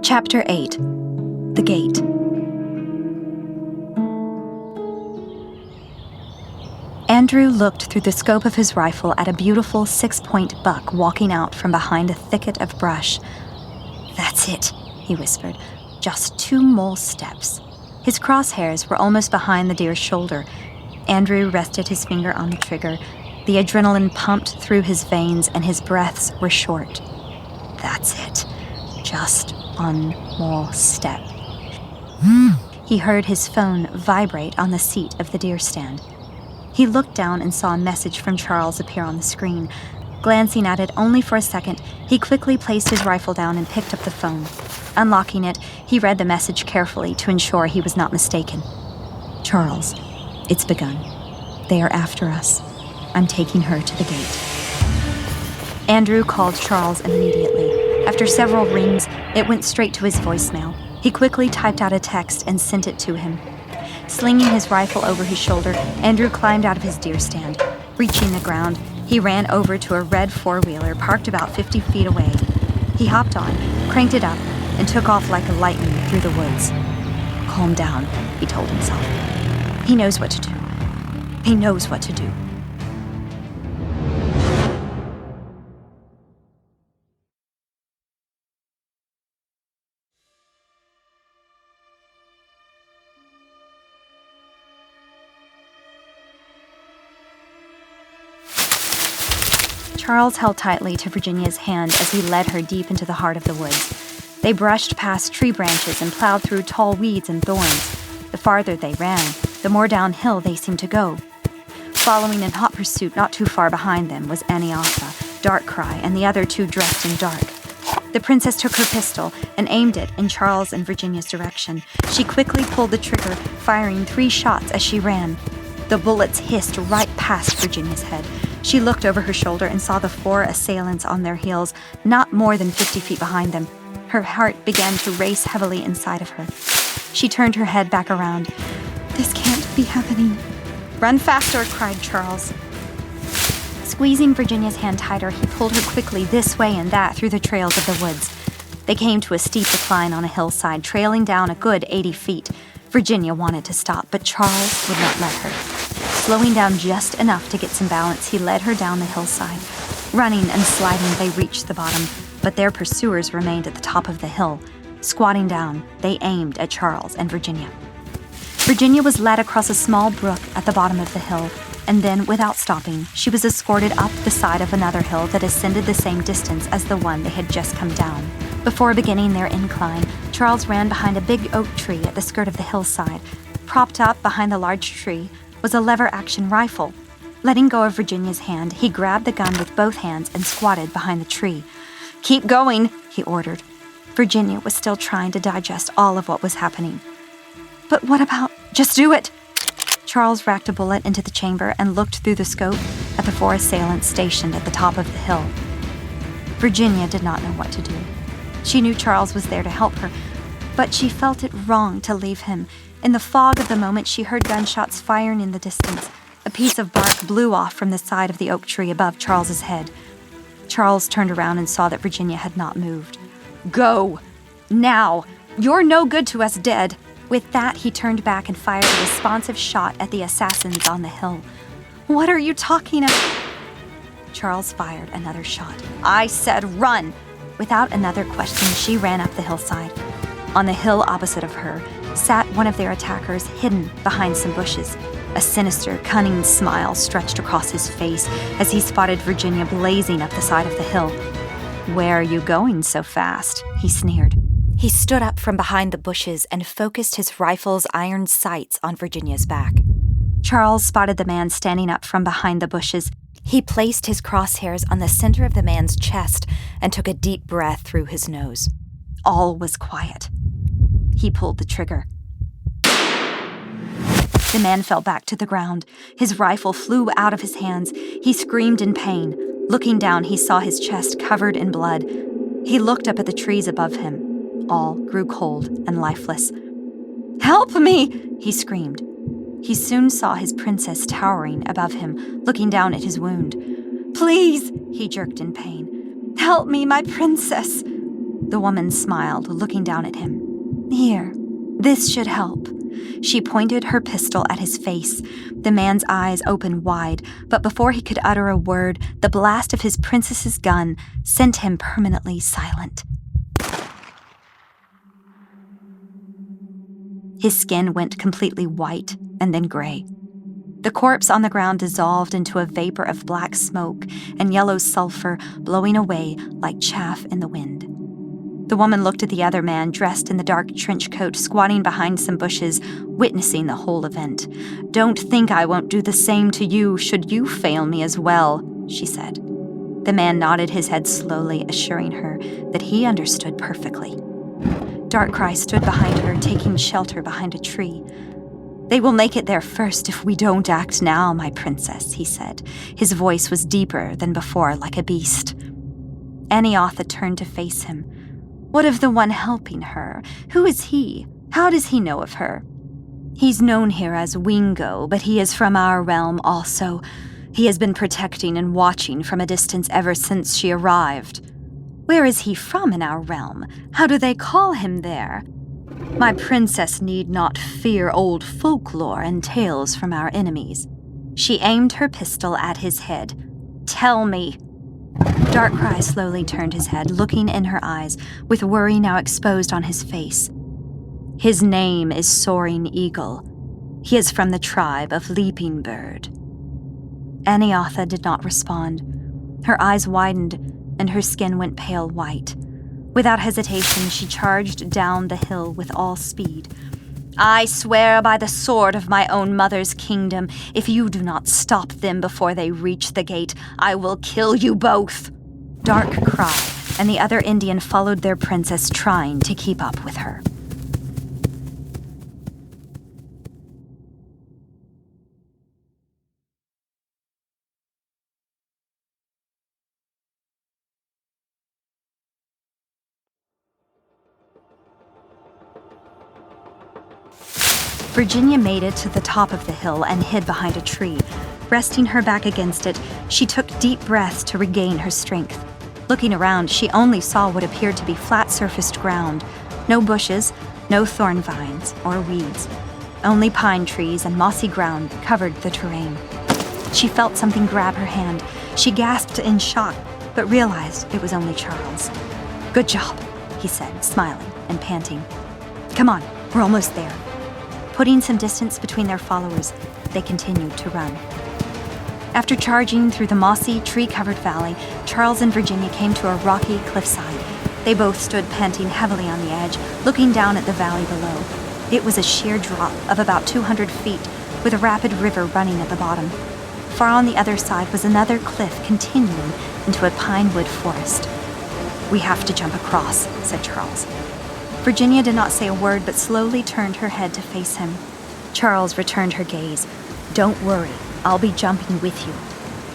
Chapter 8. The Gate. Andrew looked through the scope of his rifle at a beautiful 6-point buck walking out from behind a thicket of brush. "That's it," he whispered. "Just 2 more steps." His crosshairs were almost behind the deer's shoulder. Andrew rested his finger on the trigger. The adrenaline pumped through his veins and his breaths were short. "That's it. Just 1 more step." He heard his phone vibrate on the seat of the deer stand. He looked down and saw a message from Charles appear on the screen. Glancing at it only for a second, he quickly placed his rifle down and picked up the phone. Unlocking it, he read the message carefully to ensure he was not mistaken. "Charles, it's begun. They are after us. I'm taking her to the gate." Andrew called Charles immediately. After several rings, it went straight to his voicemail. He quickly typed out a text and sent it to him. Slinging his rifle over his shoulder, Andrew climbed out of his deer stand. Reaching the ground, he ran over to a red 4-wheeler parked about 50 feet away. He hopped on, cranked it up, and took off like lightning through the woods. "Calm down," he told himself. "He knows what to do. He knows what to do." Charles held tightly to Virginia's hand as he led her deep into the heart of the woods. They brushed past tree branches and plowed through tall weeds and thorns. The farther they ran, the more downhill they seemed to go. Following in hot pursuit not too far behind them was Aniasa, Darkcry, and the other 2 dressed in dark. The princess took her pistol and aimed it in Charles and Virginia's direction. She quickly pulled the trigger, firing 3 shots as she ran. The bullets hissed right past Virginia's head. She looked over her shoulder and saw the 4 assailants on their heels, not more than 50 feet behind them. Her heart began to race heavily inside of her. She turned her head back around. "This can't be happening." "Run faster," cried Charles. Squeezing Virginia's hand tighter, he pulled her quickly this way and that through the trails of the woods. They came to a steep decline on a hillside, trailing down a good 80 feet. Virginia wanted to stop, but Charles would not let her. Slowing down just enough to get some balance, he led her down the hillside. Running and sliding, they reached the bottom, but their pursuers remained at the top of the hill. Squatting down, they aimed at Charles and Virginia. Virginia was led across a small brook at the bottom of the hill, and then, without stopping, she was escorted up the side of another hill that ascended the same distance as the one they had just come down. Before beginning their incline, Charles ran behind a big oak tree at the skirt of the hillside. Propped up behind the large tree was a lever-action rifle. Letting go of Virginia's hand, he grabbed the gun with both hands and squatted behind the tree. "Keep going," he ordered. Virginia was still trying to digest all of what was happening. "But what about... Just do it!" Charles racked a bullet into the chamber and looked through the scope at the 4 assailants stationed at the top of the hill. Virginia did not know what to do. She knew Charles was there to help her, but she felt it wrong to leave him. In the fog of the moment, she heard gunshots firing in the distance. A piece of bark blew off from the side of the oak tree above Charles's head. Charles turned around and saw that Virginia had not moved. "Go! Now! You're no good to us dead!" With that, he turned back and fired a responsive shot at the assassins on the hill. "What are you talking about?" Charles fired another shot. "I said run!" Without another question, she ran up the hillside. On the hill opposite of her sat one of their attackers, hidden behind some bushes. A sinister, cunning smile stretched across his face as he spotted Virginia blazing up the side of the hill. "Where are you going so fast?" he sneered. He stood up from behind the bushes and focused his rifle's iron sights on Virginia's back. Charles spotted the man standing up from behind the bushes. He placed his crosshairs on the center of the man's chest and took a deep breath through his nose. All was quiet. He pulled the trigger. The man fell back to the ground. His rifle flew out of his hands. He screamed in pain. Looking down, he saw his chest covered in blood. He looked up at the trees above him. All grew cold and lifeless. "Help me!" he screamed. He soon saw his princess towering above him, looking down at his wound. "Please," he jerked in pain. "Help me, my princess!" The woman smiled, looking down at him. Here, this should help. She pointed her pistol at his face. The man's eyes opened wide, but before he could utter a word, the blast of his princess's gun sent him permanently silent. His skin went completely white and then gray. The corpse on the ground dissolved into a vapor of black smoke and yellow sulfur blowing away like chaff in the wind. The woman looked at the other man dressed in the dark trench coat squatting behind some bushes, witnessing the whole event. "Don't think I won't do the same to you should you fail me as well," she said. The man nodded his head slowly, assuring her that he understood perfectly. Darkcry stood behind her, taking shelter behind a tree. "They will make it there first if we don't act now, my princess," he said. His voice was deeper than before, like a beast. Aniatha turned to face him. What of the one helping her? Who is he? How does he know of her? He's known here as Wingo, but he is from our realm also. He has been protecting and watching from a distance ever since she arrived. Where is he from in our realm? How do they call him there? My princess need not fear old folklore and tales from our enemies. She aimed her pistol at his head. Tell me. Darkcry slowly turned his head, looking in her eyes, with worry now exposed on his face. His name is Soaring Eagle. He is from the tribe of Leaping Bird. Aniatha did not respond. Her eyes widened, and her skin went pale white. Without hesitation, she charged down the hill with all speed. I swear by the sword of my own mother's kingdom, if you do not stop them before they reach the gate, I will kill you both. Darkcry and the other Indian followed their princess, trying to keep up with her. Virginia made it to the top of the hill and hid behind a tree. Resting her back against it, she took deep breaths to regain her strength. Looking around, she only saw what appeared to be flat-surfaced ground. No bushes, no thorn vines or weeds. Only pine trees and mossy ground covered the terrain. She felt something grab her hand. She gasped in shock, but realized it was only Charles. Good job, he said, smiling and panting. Come on, we're almost there. Putting some distance between their followers, they continued to run. After charging through the mossy, tree-covered valley, Charles and Virginia came to a rocky cliffside. They both stood panting heavily on the edge, looking down at the valley below. It was a sheer drop of about 200 feet, with a rapid river running at the bottom. Far on the other side was another cliff continuing into a pine-wood forest. We have to jump across, said Charles. Virginia did not say a word, but slowly turned her head to face him. Charles returned her gaze. Don't worry, I'll be jumping with you.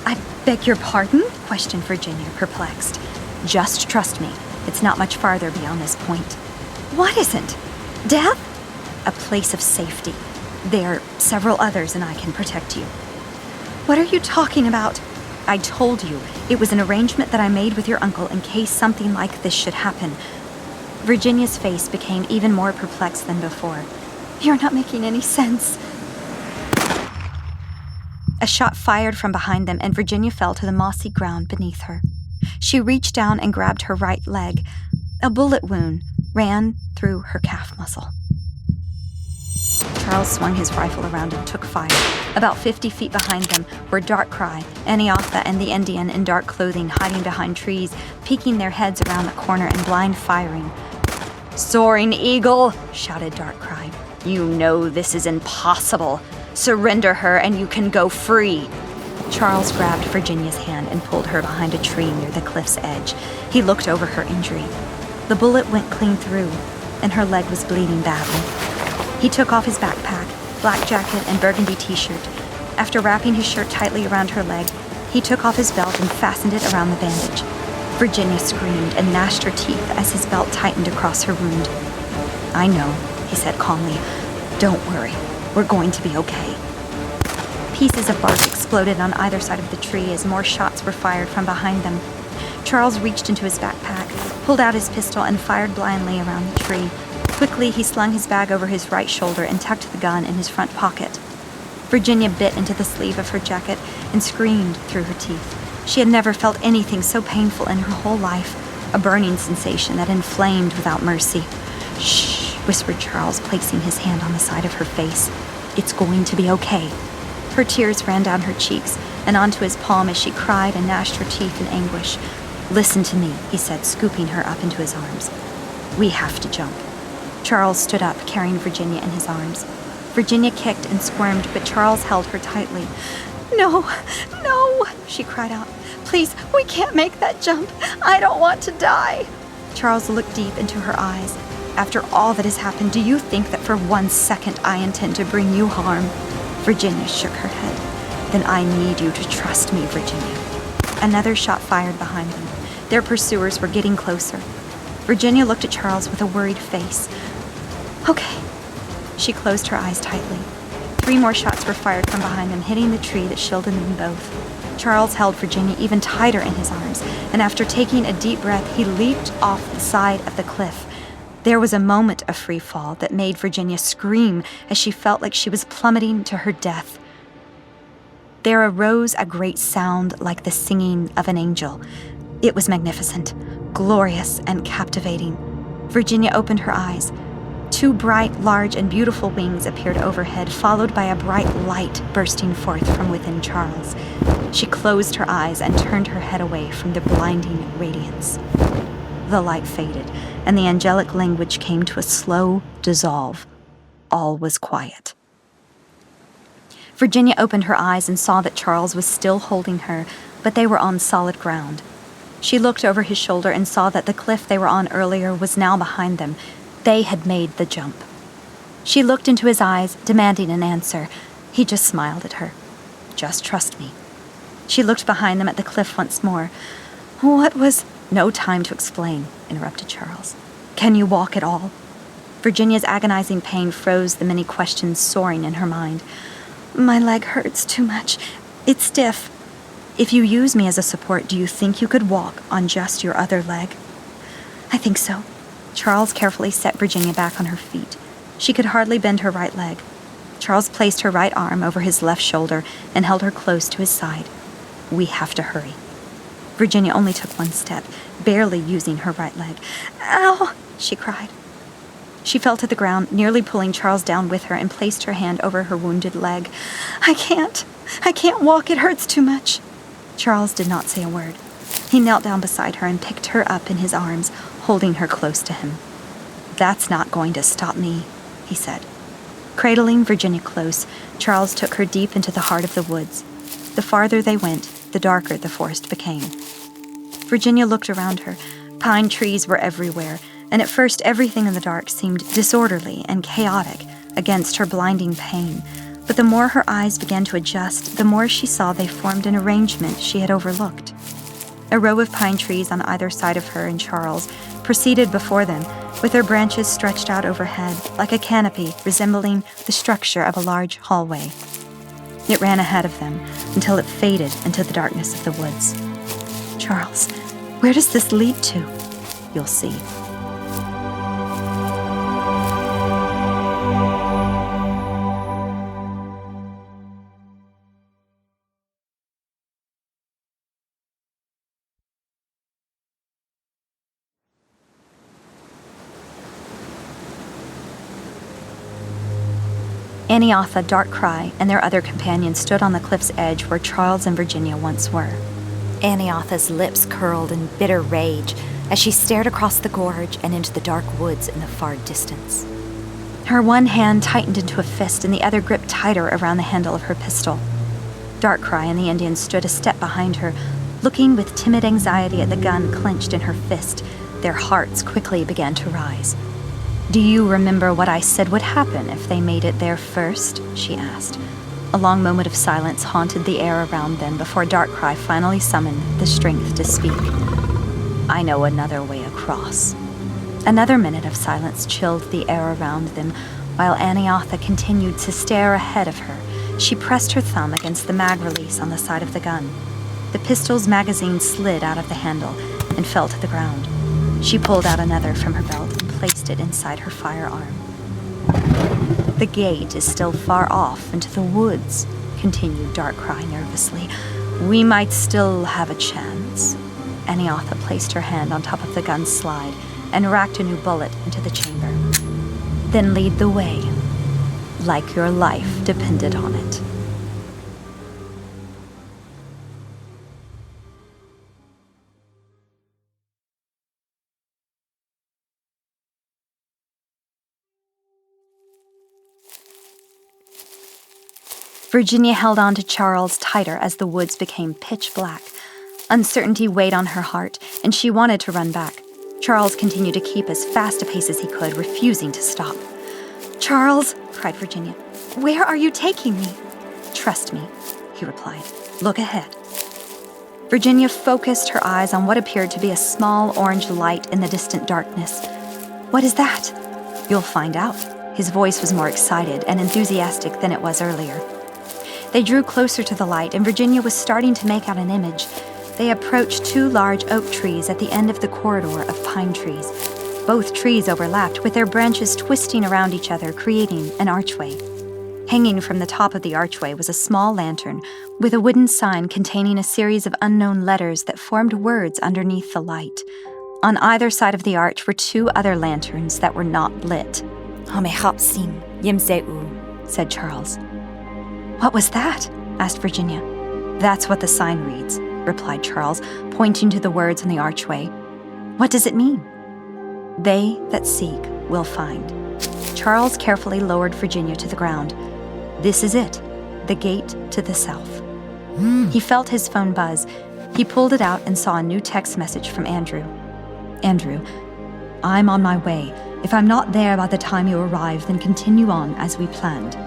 I beg your pardon? Questioned Virginia, perplexed. Just trust me, it's not much farther beyond this point. What isn't? Death? A place of safety. There are several others and I can protect you. What are you talking about? I told you, it was an arrangement that I made with your uncle in case something like this should happen. Virginia's face became even more perplexed than before. You're not making any sense. A shot fired from behind them, and Virginia fell to the mossy ground beneath her. She reached down and grabbed her right leg. A bullet wound ran through her calf muscle. Charles swung his rifle around and took fire. About 50 feet behind them were Darkcry, Aniatha, and the Indian in dark clothing hiding behind trees, peeking their heads around the corner and blind firing. Soaring Eagle, shouted Darkcry. You know this is impossible. Surrender her and you can go free. Charles grabbed Virginia's hand and pulled her behind a tree near the cliff's edge. He looked over her injury. The bullet went clean through, and her leg was bleeding badly. He took off his backpack, black jacket, and burgundy t-shirt. After wrapping his shirt tightly around her leg, he took off his belt and fastened it around the bandage. Virginia screamed and gnashed her teeth as his belt tightened across her wound. I know, he said calmly. Don't worry, we're going to be okay. Pieces of bark exploded on either side of the tree as more shots were fired from behind them. Charles reached into his backpack, pulled out his pistol and fired blindly around the tree. Quickly, he slung his bag over his right shoulder and tucked the gun in his front pocket. Virginia bit into the sleeve of her jacket and screamed through her teeth. She had never felt anything so painful in her whole life, a burning sensation that inflamed without mercy. "Shh," whispered Charles, placing his hand on the side of her face. "It's going to be okay." Her tears ran down her cheeks and onto his palm as she cried and gnashed her teeth in anguish. "Listen to me," he said, scooping her up into his arms. "We have to jump." Charles stood up, carrying Virginia in his arms. Virginia kicked and squirmed, but Charles held her tightly. "No, no," she cried out. "Please, we can't make that jump. I don't want to die." Charles looked deep into her eyes. "After all that has happened, do you think that for 1 second I intend to bring you harm?" Virginia shook her head. "Then I need you to trust me, Virginia." Another shot fired behind them. Their pursuers were getting closer. Virginia looked at Charles with a worried face. "Okay." She closed her eyes tightly. 3 more shots were fired from behind them, hitting the tree that shielded them both. Charles held Virginia even tighter in his arms, and after taking a deep breath, he leaped off the side of the cliff. There was a moment of free fall that made Virginia scream as she felt like she was plummeting to her death. There arose a great sound like the singing of an angel. It was magnificent, glorious, and captivating. Virginia opened her eyes. 2 bright, large, and beautiful wings appeared overhead, followed by a bright light bursting forth from within Charles. She closed her eyes and turned her head away from the blinding radiance. The light faded, and the angelic language came to a slow dissolve. All was quiet. Virginia opened her eyes and saw that Charles was still holding her, but they were on solid ground. She looked over his shoulder and saw that the cliff they were on earlier was now behind them. They had made the jump. She looked into his eyes, demanding an answer. He just smiled at her. "Just trust me." She looked behind them at the cliff once more. "What was—" "No time to explain," interrupted Charles. "Can you walk at all?" Virginia's agonizing pain froze the many questions soaring in her mind. "My leg hurts too much. It's stiff." "If you use me as a support, do you think you could walk on just your other leg?" "I think so." Charles carefully set Virginia back on her feet. She could hardly bend her right leg. Charles placed her right arm over his left shoulder and held her close to his side. "We have to hurry." Virginia only took 1 step, barely using her right leg. "Ow!" she cried. She fell to the ground, nearly pulling Charles down with her, and placed her hand over her wounded leg. I can't walk. It hurts too much." Charles did not say a word. He knelt down beside her and picked her up in his arms, holding her close to him. "That's not going to stop me," he said. Cradling Virginia close, Charles took her deep into the heart of the woods. The farther they went, the darker the forest became. Virginia looked around her. Pine trees were everywhere, and at first everything in the dark seemed disorderly and chaotic against her blinding pain. But the more her eyes began to adjust, the more she saw they formed an arrangement she had overlooked. A row of pine trees on either side of her and Charles proceeded before them, with their branches stretched out overhead like a canopy resembling the structure of a large hallway. It ran ahead of them until it faded into the darkness of the woods. "Charles, where does this lead to?" "You'll see." Aniatha, Darkcry, and their other companions stood on the cliff's edge where Charles and Virginia once were. Aniatha's lips curled in bitter rage as she stared across the gorge and into the dark woods in the far distance. Her one hand tightened into a fist and the other gripped tighter around the handle of her pistol. Darkcry and the Indian stood a step behind her, looking with timid anxiety at the gun clenched in her fist. Their hearts quickly began to rise. "Do you remember what I said would happen if they made it there first?" she asked. A long moment of silence haunted the air around them before Darkcry finally summoned the strength to speak. "I know another way across." Another minute of silence chilled the air around them, while Aniatha continued to stare ahead of her. She pressed her thumb against the mag release on the side of the gun. The pistol's magazine slid out of the handle and fell to the ground. She pulled out another from her belt and placed it inside her firearm. "The gate is still far off into the woods," continued Darkrai nervously. "We might still have a chance." Aniatha placed her hand on top of the gun's slide and racked a new bullet into the chamber. "Then lead the way, like your life depended on it." Virginia held on to Charles tighter as the woods became pitch black. Uncertainty weighed on her heart, and she wanted to run back. Charles continued to keep as fast a pace as he could, refusing to stop. "Charles," cried Virginia, "where are you taking me?" "Trust me," he replied. "Look ahead." Virginia focused her eyes on what appeared to be a small orange light in the distant darkness. "What is that?" "You'll find out." His voice was more excited and enthusiastic than it was earlier. They drew closer to the light, and Virginia was starting to make out an image. They approached 2 large oak trees at the end of the corridor of pine trees. Both trees overlapped, with their branches twisting around each other, creating an archway. Hanging from the top of the archway was a small lantern with a wooden sign containing a series of unknown letters that formed words underneath the light. On either side of the arch were 2 other lanterns that were not lit. "Homehopsim, Yimseu," said Charles. "What was that?" asked Virginia. "That's what the sign reads," replied Charles, pointing to the words on the archway. "What does it mean?" "They that seek will find." Charles carefully lowered Virginia to the ground. "This is it, the gate to the south." He felt his phone buzz. He pulled it out and saw a new text message from Andrew. "Andrew, I'm on my way. If I'm not there by the time you arrive, then continue on as we planned."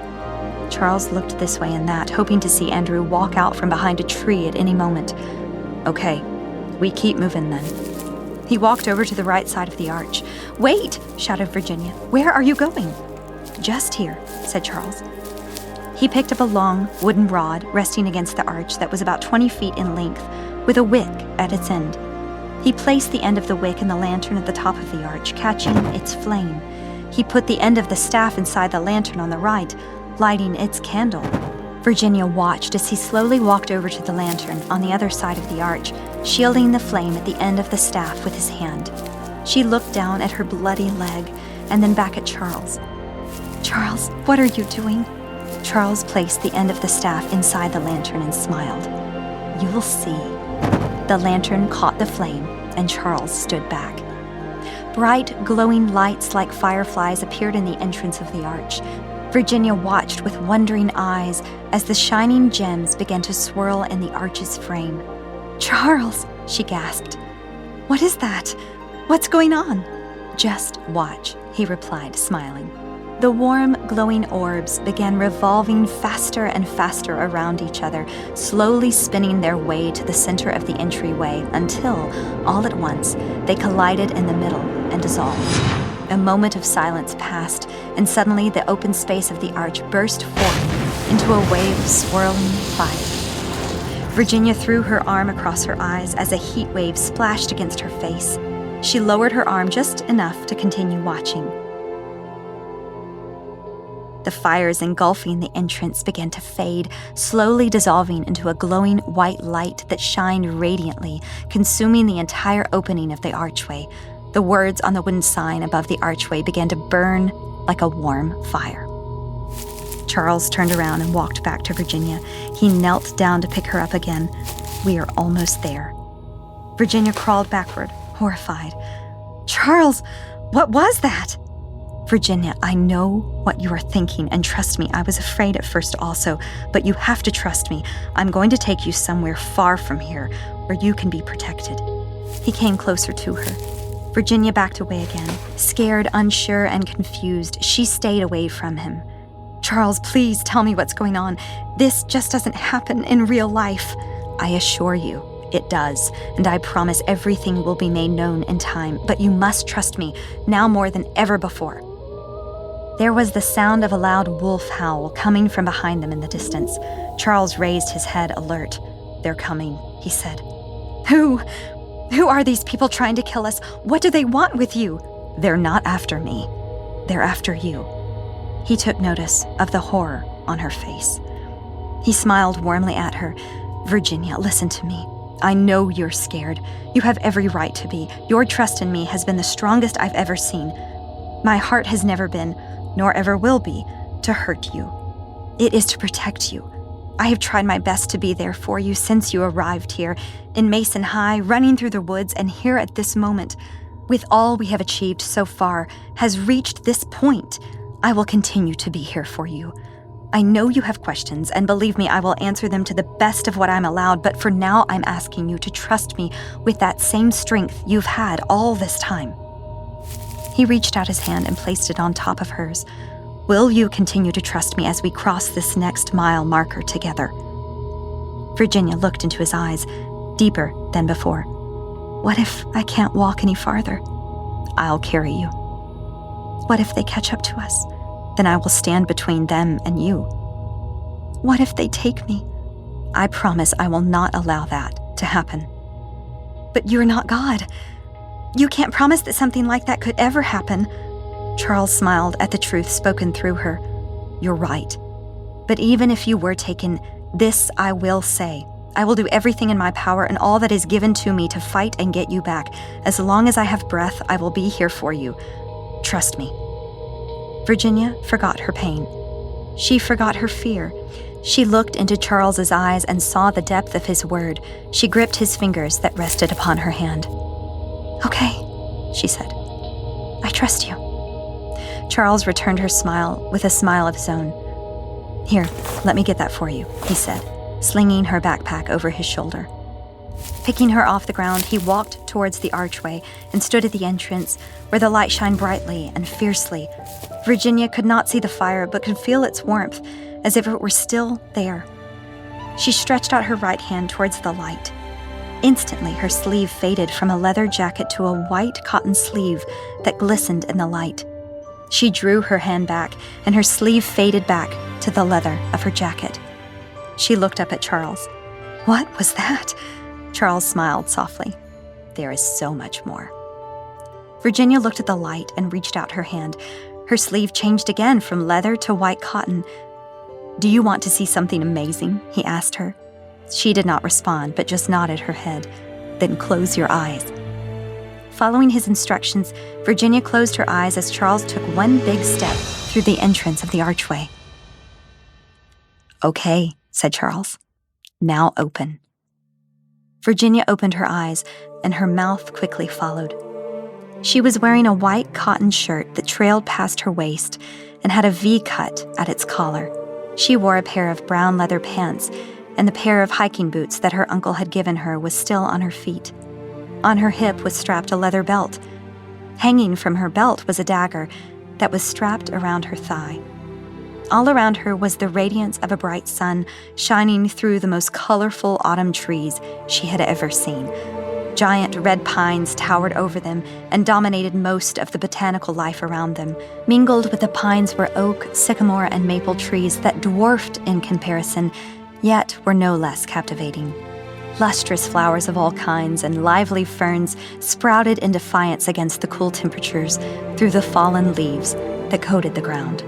Charles looked this way and that, hoping to see Andrew walk out from behind a tree at any moment. "Okay, we keep moving then." He walked over to the right side of the arch. "Wait!" shouted Virginia. "Where are you going?" "Just here," said Charles. He picked up a long wooden rod resting against the arch that was about 20 feet in length, with a wick at its end. He placed the end of the wick in the lantern at the top of the arch, catching its flame. He put the end of the staff inside the lantern on the right, lighting its candle. Virginia watched as he slowly walked over to the lantern on the other side of the arch, shielding the flame at the end of the staff with his hand. She looked down at her bloody leg and then back at Charles. "Charles, what are you doing?" Charles placed the end of the staff inside the lantern and smiled. "You'll see." The lantern caught the flame, and Charles stood back. Bright, glowing lights like fireflies appeared in the entrance of the arch. Virginia watched with wondering eyes as the shining gems began to swirl in the arch's frame. "Charles," she gasped. "What is that? What's going on?" "Just watch," he replied, smiling. The warm, glowing orbs began revolving faster and faster around each other, slowly spinning their way to the center of the entryway until, all at once, they collided in the middle and dissolved. A moment of silence passed, and suddenly the open space of the arch burst forth into a wave of swirling fire. Virginia threw her arm across her eyes as a heat wave splashed against her face. She lowered her arm just enough to continue watching. The fires engulfing the entrance began to fade, slowly dissolving into a glowing white light that shined radiantly, consuming the entire opening of the archway. The words on the wooden sign above the archway began to burn like a warm fire. Charles turned around and walked back to Virginia. He knelt down to pick her up again. "We are almost there." Virginia crawled backward, horrified. "Charles, what was that?" "Virginia, I know what you are thinking, and trust me, I was afraid at first also, but you have to trust me. I'm going to take you somewhere far from here, where you can be protected." He came closer to her. Virginia backed away again. Scared, unsure, and confused, she stayed away from him. "Charles, please tell me what's going on. This just doesn't happen in real life." "I assure you, it does, and I promise everything will be made known in time, but you must trust me, now more than ever before." There was the sound of a loud wolf howl coming from behind them in the distance. Charles raised his head, alert. "They're coming," he said. "Who? Who are these people trying to kill us? What do they want with you? They're not after me. They're after you. He took notice of the horror on her face. He smiled warmly at her. Virginia, listen to me. I know you're scared. You have every right to be. Your trust in me has been the strongest I've ever seen. My heart has never been, nor ever will be, to hurt you. It is to protect you. I have tried my best to be there for you since you arrived here, in Mason High, running through the woods, and here at this moment. With all we have achieved so far, has reached this point. I will continue to be here for you. I know you have questions, and believe me, I will answer them to the best of what I'm allowed, but for now, I'm asking you to trust me with that same strength you've had all this time. He reached out his hand and placed it on top of hers. Will you continue to trust me as we cross this next mile marker together? Virginia looked into his eyes, deeper than before. What if I can't walk any farther? I'll carry you. What if they catch up to us? Then I will stand between them and you. What if they take me? I promise I will not allow that to happen. But you're not God. You can't promise that something like that could ever happen. Charles smiled at the truth spoken through her. You're right. But even if you were taken, this I will say. I will do everything in my power and all that is given to me to fight and get you back. As long as I have breath, I will be here for you. Trust me. Virginia forgot her pain. She forgot her fear. She looked into Charles's eyes and saw the depth of his word. She gripped his fingers that rested upon her hand. Okay, she said. I trust you. Charles returned her smile with a smile of his own. Here, let me get that for you, he said, slinging her backpack over his shoulder. Picking her off the ground, he walked towards the archway and stood at the entrance, where the light shined brightly and fiercely. Virginia could not see the fire, but could feel its warmth, as if it were still there. She stretched out her right hand towards the light. Instantly, her sleeve faded from a leather jacket to a white cotton sleeve that glistened in the light. She drew her hand back, and her sleeve faded back to the leather of her jacket. She looked up at Charles. What was that? Charles smiled softly. There is so much more. Virginia looked at the light and reached out her hand. Her sleeve changed again from leather to white cotton. Do you want to see something amazing? He asked her. She did not respond, but just nodded her head. Then close your eyes. Following his instructions, Virginia closed her eyes as Charles took one big step through the entrance of the archway. Okay, said Charles. Now open. Virginia opened her eyes, and her mouth quickly followed. She was wearing a white cotton shirt that trailed past her waist and had a V-cut at its collar. She wore a pair of brown leather pants, and the pair of hiking boots that her uncle had given her was still on her feet. On her hip was strapped a leather belt. Hanging from her belt was a dagger that was strapped around her thigh. All around her was the radiance of a bright sun shining through the most colorful autumn trees she had ever seen. Giant red pines towered over them and dominated most of the botanical life around them. Mingled with the pines were oak, sycamore, and maple trees that dwarfed in comparison, yet were no less captivating. Lustrous flowers of all kinds and lively ferns sprouted in defiance against the cool temperatures through the fallen leaves that coated the ground.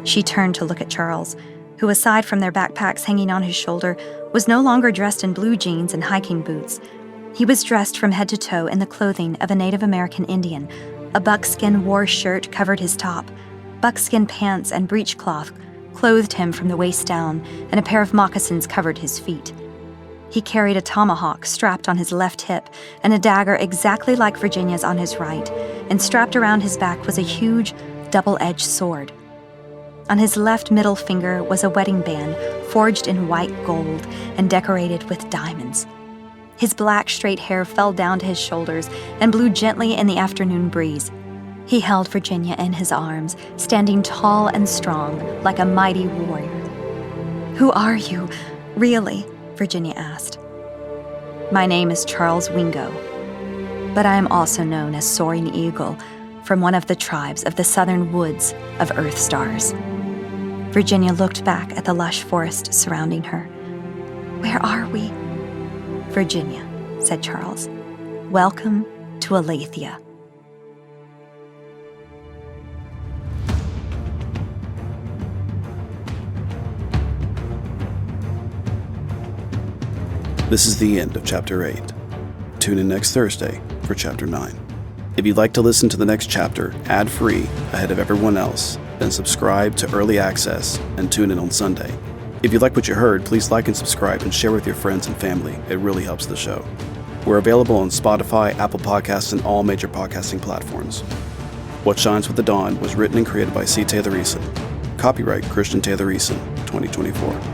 She turned to look at Charles, who, aside from their backpacks hanging on his shoulder, was no longer dressed in blue jeans and hiking boots. He was dressed from head to toe in the clothing of a Native American Indian. A buckskin war shirt covered his top. Buckskin pants and breechcloth clothed him from the waist down, and a pair of moccasins covered his feet. He carried a tomahawk strapped on his left hip and a dagger exactly like Virginia's on his right, and strapped around his back was a huge, double-edged sword. On his left middle finger was a wedding band forged in white gold and decorated with diamonds. His black, straight hair fell down to his shoulders and blew gently in the afternoon breeze. He held Virginia in his arms, standing tall and strong like a mighty warrior. "Who are you, really?" Virginia asked. "My name is Charles Wingo, but I am also known as Soaring Eagle, from one of the tribes of the southern woods of Earth Stars." Virginia looked back at the lush forest surrounding her. "Where are we?" "Virginia," said Charles, Welcome to Aletheia. This is the end of Chapter 8. Tune in next Thursday for Chapter 9. If you'd like to listen to the next chapter ad-free ahead of everyone else, then subscribe to Early Access and tune in on Sunday. If you like what you heard, please like and subscribe and share with your friends and family. It really helps the show. We're available on Spotify, Apple Podcasts, and all major podcasting platforms. What Shines with the Dawn was written and created by C. Taylor Eason. Copyright Christian Taylor Eason, 2024.